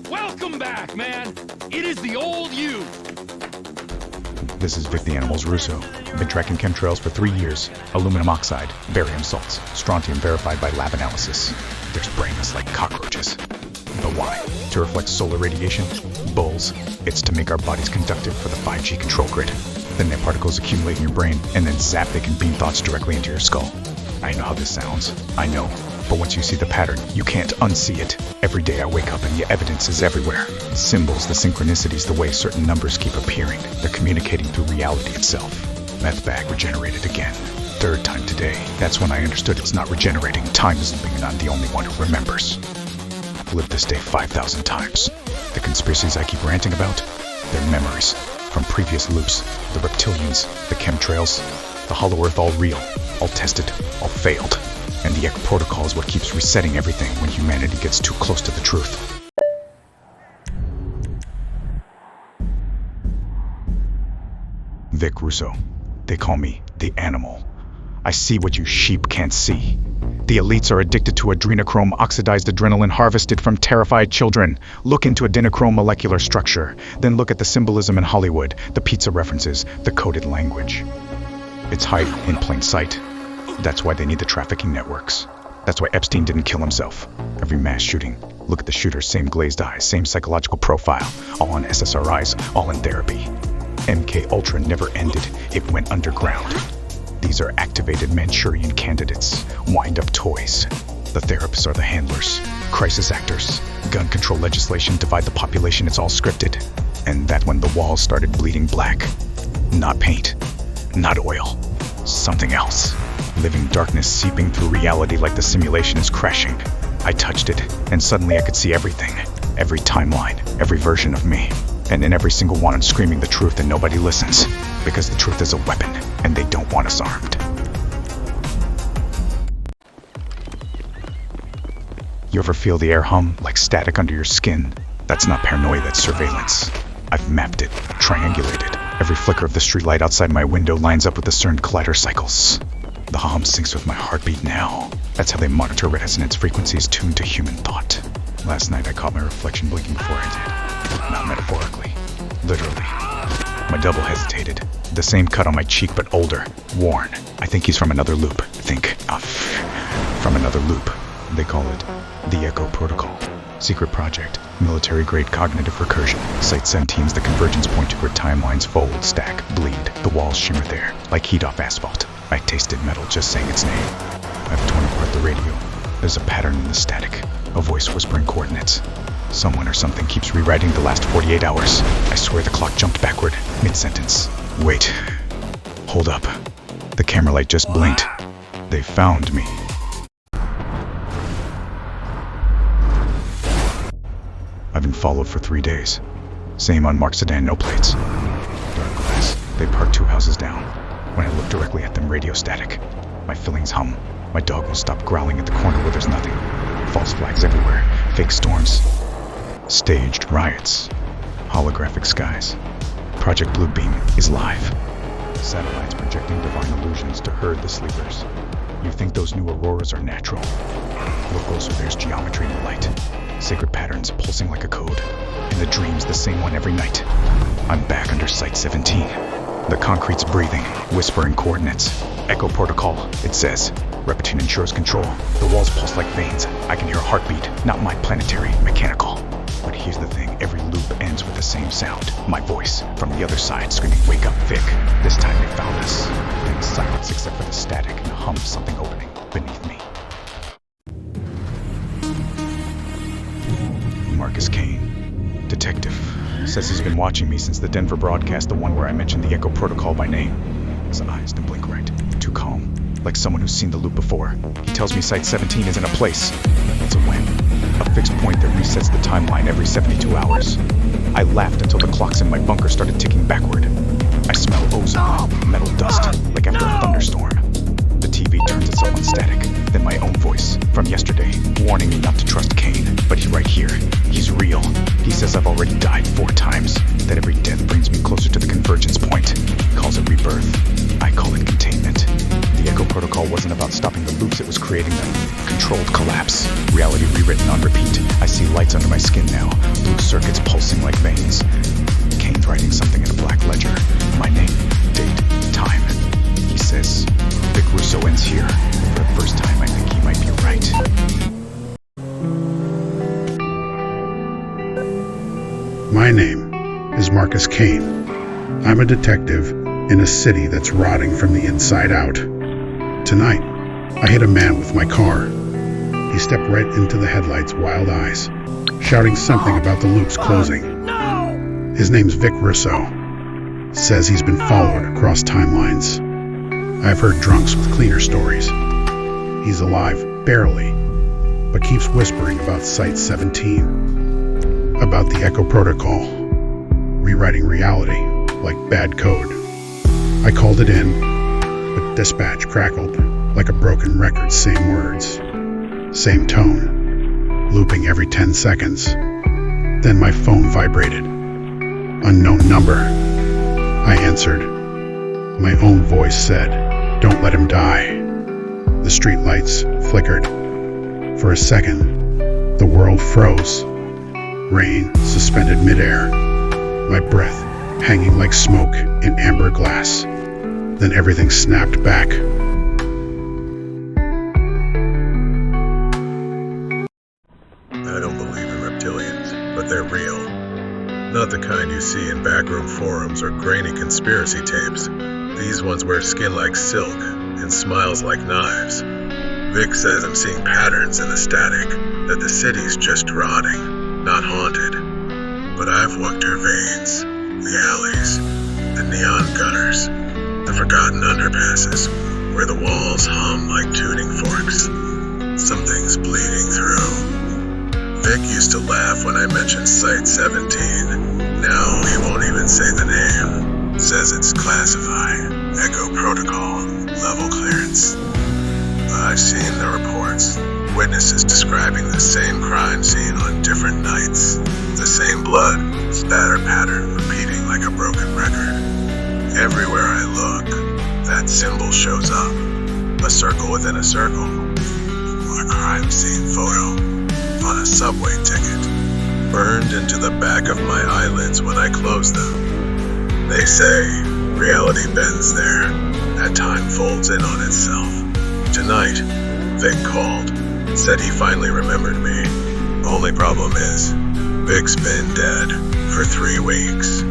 Welcome back, man. It is the old you. This is Vic the Animal's Russo. I've been tracking chemtrails for 3 years. Aluminum oxide, barium salts, strontium verified by lab analysis. They're spraying us like cockroaches. But why? To reflect solar radiation? Bulls. It's to make our bodies conductive for the 5G control grid. Then their particles accumulate in your brain, and then zap, they can beam thoughts directly into your skull. I know how this sounds. I know. But once you see the pattern, you can't unsee it. Every day I wake up and the evidence is everywhere. The symbols, the synchronicities, the way certain numbers keep appearing. They're communicating through reality itself. Meth bag regenerated again. 3rd time today. That's when I understood it's not regenerating. Time is moving, and I'm the only one who remembers. I've lived this day 5,000 times. The conspiracies I keep ranting about, they're memories. From previous loops, the reptilians, the chemtrails, the hollow earth, all real, all tested, all failed. And the Echo Protocol is what keeps resetting everything when humanity gets too close to the truth. Vic Russo. They call me the Animal. I see what you sheep can't see. The elites are addicted to adrenochrome, oxidized adrenaline harvested from terrified children. Look into adrenochrome molecular structure. Then look at the symbolism in Hollywood, the pizza references, the coded language. It's hiding in plain sight. That's why they need the trafficking networks. That's why Epstein didn't kill himself. Every mass shooting, look at the shooter, same glazed eyes, same psychological profile, all on SSRIs, all in therapy. MK Ultra never ended, it went underground. These are activated Manchurian candidates, wind-up toys. The therapists are the handlers, crisis actors. Gun control legislation, divide the population, it's all scripted. And that's when the walls started bleeding black. Not paint, not oil, something else. Living darkness seeping through reality like the simulation is crashing. I touched it, and suddenly I could see everything. Every timeline, every version of me. And in every single one I'm screaming the truth and nobody listens. Because the truth is a weapon, and they don't want us armed. You ever feel the air hum like static under your skin? That's not paranoia, that's surveillance. I've mapped it, triangulated. Every flicker of the streetlight outside my window lines up with the CERN collider cycles. The hum syncs with my heartbeat now. That's how they monitor resonance frequencies tuned to human thought. Last night I caught my reflection blinking before I did. Not metaphorically. Literally. My double hesitated. The same cut on my cheek, but older. Worn. I think he's from another loop. From another loop. They call it the Echo Protocol. Secret project. Military-grade cognitive recursion. Site 17's the convergence point to where timelines fold, stack, bleed. The walls shimmer there, like heat off asphalt. I tasted metal just saying its name. I've torn apart the radio. There's a pattern in the static. A voice whispering coordinates. Someone or something keeps rewriting the last 48 hours. I swear the clock jumped backward, mid-sentence. Wait. Hold up. The camera light just blinked. They found me. I've been followed for 3 days. Same unmarked sedan, no plates. Dark glass. They parked 2 houses down. When I look directly at them, radio static. My fillings hum. My dog will stop growling at the corner where there's nothing. False flags everywhere. Fake storms. Staged riots. Holographic skies. Project Bluebeam is live. Satellites projecting divine illusions to herd the sleepers. You think those new auroras are natural? Look closer, there's geometry in the light. Sacred patterns pulsing like a code. In the dreams, the same one every night. I'm back under Site 17. The concrete's breathing, whispering coordinates. Echo Protocol, it says. Repetition ensures control. The walls pulse like veins. I can hear a heartbeat, not my planetary, mechanical. But here's the thing, every loop ends with the same sound. My voice, from the other side, screaming, "Wake up, Vic." This time they found us. In silence except for the static and the hum of something opening beneath me. Marcus Kane, detective, says he's been watching me since the Denver broadcast, the one where I mentioned the Echo Protocol by name. His eyes don't blink right, too calm, like someone who's seen the loop before. He tells me Site 17 isn't a place, it's a when. A fixed point that resets the timeline every 72 hours. I laughed until the clocks in my bunker started ticking backward. I smell ozone, metal dust, like after a thunderstorm. The TV turns itself on static, then my own voice, from yesterday, warning me not to trust Kane. But he's right here. He's real. He says I've already died 4 times, that every death brings me closer to the convergence point. He calls it rebirth. I call it containment. The Echo Protocol wasn't about stopping the loops, it was creating them. Controlled collapse. Reality rewritten on repeat. I see lights under my skin now. Blue circuits pulsing like veins. Kane's writing something in a black ledger. My name, date, time. He says, Vic Russo ends here. For the first time, I think he might be right. My name is Marcus Kane. I'm a detective in a city that's rotting from the inside out. Tonight, I hit a man with my car. He stepped right into the headlights' wild eyes, shouting something about the loops closing. His name's Vic Russo. Says he's been followed across timelines. I've heard drunks with cleaner stories. He's alive, barely, but keeps whispering about Site 17, about the Echo Protocol, rewriting reality like bad code. I called it in, but dispatch crackled like a broken record. Same words, same tone, looping every 10 seconds. Then my phone vibrated. Unknown number. I answered. My own voice said, "Don't let him die." The streetlights flickered. For a second, the world froze. Rain suspended midair. My breath hanging like smoke in amber glass. Then everything snapped back. I don't believe in reptilians, but they're real. Not the kind you see in backroom forums or grainy conspiracy tapes. These ones wear skin like silk and smiles like knives. Vic says I'm seeing patterns in the static, that the city's just rotting, not haunted. But I've walked her veins, the alleys, the neon gutters, the forgotten underpasses, where the walls hum like tuning forks. Something's bleeding through. Vic used to laugh when I mentioned Site 17. Now he won't even say the name. Says it's classified. Echo Protocol. Level clearance. I've seen the reports. Witnesses describing the same crime scene on different nights. The same blood, spatter pattern repeating like a broken record. Everywhere I look, that symbol shows up. A circle within a circle. A crime scene photo. On a subway ticket, burned into the back of my eyelids when I close them. They say reality bends there, that time folds in on itself. Tonight, Vic called, said he finally remembered me. Only problem is, Vic's been dead for 3 weeks.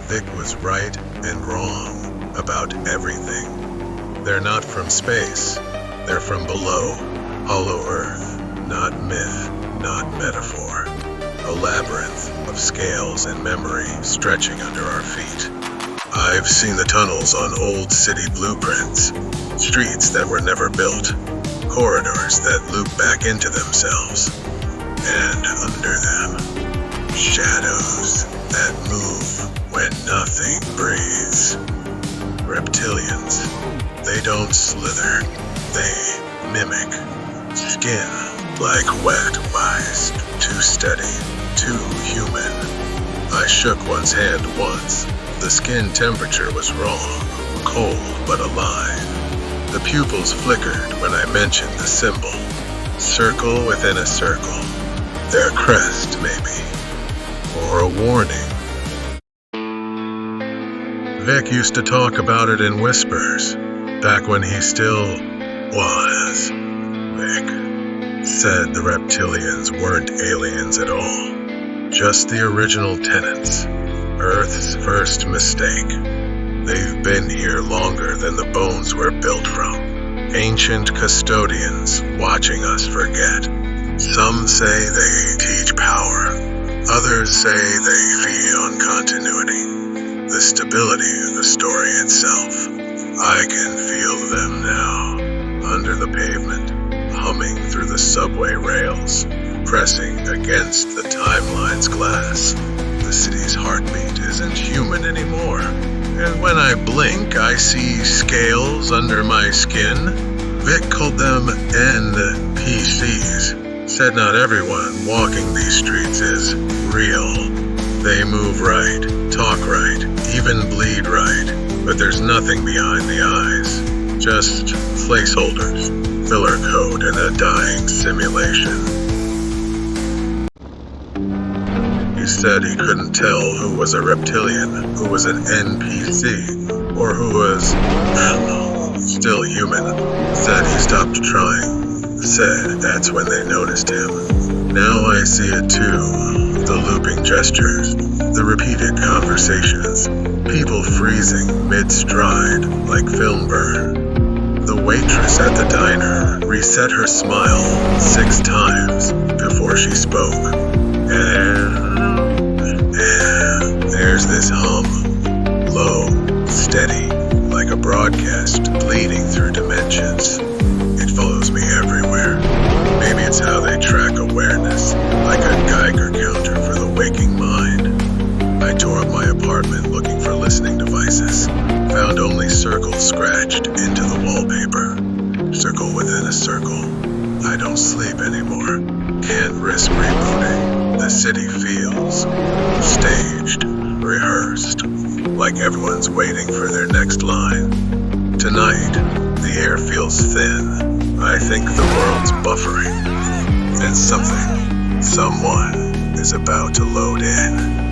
Vic was right and wrong about everything. They're not from space, they're from below. Hollow Earth, not myth, not metaphor. A labyrinth of scales and memory stretching under our feet. I've seen the tunnels on old city blueprints, streets that were never built, corridors that loop back into themselves, and under them, shadows that move when nothing breathes. Reptilians, they don't slither, they mimic. Skin like wet ice, too steady, too human. I shook one's hand once. The skin temperature was wrong, cold but alive. The pupils flickered when I mentioned the symbol. Circle within a circle. Their crest, maybe. Or a warning. Vic used to talk about it in whispers, back when he still was. Vic said the reptilians weren't aliens at all, just the original tenants, Earth's first mistake. They've been here longer than the bones were built from, ancient custodians watching us forget. Some say they teach power, others say they feed on continuity, the stability of the story itself. I can feel them now, under the pavement, humming through the subway rails, pressing against the timeline's glass. The city's heartbeat isn't human anymore, and when I blink, I see scales under my skin. Vic called them NPCs, said not everyone walking these streets is real. They move right, talk right, even bleed right, but there's nothing behind the eyes. Just placeholders, filler code, and a dying simulation. He said he couldn't tell who was a reptilian, who was an NPC, or who was still human. Said he stopped trying. Said that's when they noticed him. Now I see it too. The looping gestures, the repeated conversations, people freezing mid-stride like film burn. The waitress at the diner reset her smile 6 times before she spoke. And there's this hum, low, steady, like a broadcast bleeding through dimensions. It follows me everywhere. Maybe it's how they track awareness, like a Geiger counter for the waking mind. I tore up my apartment looking for listening devices. Found only circles scratched into the wallpaper. Circle within a circle. I don't sleep anymore. Can't risk rebooting. The city feels staged, rehearsed, like everyone's waiting for their next line. Tonight, the air feels thin. I think the world's buffering. And someone is about to load in.